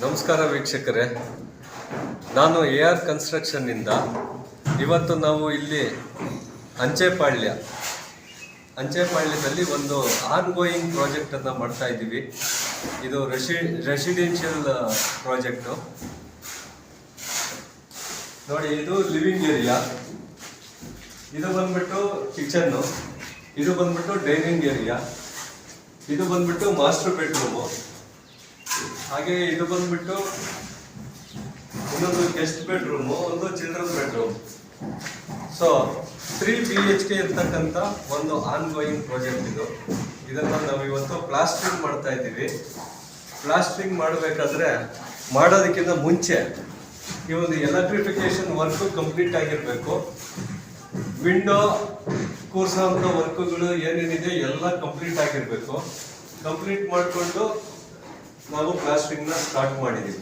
ನಮಸ್ಕಾರ ವೀಕ್ಷಕರೇ, ನಾನು AR ಕನ್ಸ್ಟ್ರಕ್ಷನ್ನಿಂದ ಇವತ್ತು ನಾವು ಇಲ್ಲಿ ಅಂಚೆಪಾಳ್ಯದಲ್ಲಿ ಒಂದು ಆನ್ಗೋಯಿಂಗ್ ಪ್ರಾಜೆಕ್ಟನ್ನು ಮಾಡ್ತಾ ಇದ್ದೀವಿ. ಇದು ರೆಸಿಡೆನ್ಷಿಯಲ್ ಪ್ರಾಜೆಕ್ಟು. ನೋಡಿ, ಇದು ಲಿವಿಂಗ್ ಏರಿಯಾ, ಇದು ಬಂದ್ಬಿಟ್ಟು ಕಿಚನ್ನು, ಇದು ಬಂದ್ಬಿಟ್ಟು ಡೈನಿಂಗ್ ಏರಿಯಾ, ಇದು ಬಂದ್ಬಿಟ್ಟು ಮಾಸ್ಟರ್ ಬೆಡ್ರೂಮು, ಹಾಗೆ ಇದು ಬಂದ್ಬಿಟ್ಟು ಇನ್ನೊಂದು ಗೆಸ್ಟ್ ಬೆಡ್ರೂಮು, ಒಂದು ಚಿಲ್ಡ್ರನ್ ಬೆಡ್ರೂಮ್. ಸೊ 3 BHK ಇರ್ತಕ್ಕಂಥ ಒಂದು ಆನ್ಗೋಯಿಂಗ್ ಪ್ರಾಜೆಕ್ಟ್ ಇದು. ಇದನ್ನು ನಾವು ಇವತ್ತು ಪ್ಲಾಸ್ಟ್ರಿಂಗ್ ಮಾಡ್ತಾ ಇದ್ದೀವಿ. ಪ್ಲಾಸ್ಟ್ರಿಂಗ್ ಮಾಡಬೇಕಾದ್ರೆ ಮಾಡೋದಕ್ಕಿಂತ ಮುಂಚೆ ಈ ಒಂದು ಎಲೆಕ್ಟ್ರಿಫಿಕೇಶನ್ ವರ್ಕು ಕಂಪ್ಲೀಟ್ ಆಗಿರಬೇಕು. ವಿಂಡೋ ಕೂರ್ಸೋಂಥ ವರ್ಕುಗಳು ಏನೇನಿದೆ ಎಲ್ಲ ಕಂಪ್ಲೀಟ್ ಆಗಿರಬೇಕು. ಕಂಪ್ಲೀಟ್ ಮಾಡಿಕೊಂಡು ನಾವು ಪ್ಲಾಸ್ಟ್ರಿಂಗ್ನ ಸ್ಟಾರ್ಟ್ ಮಾಡಿದ್ದೀವಿ.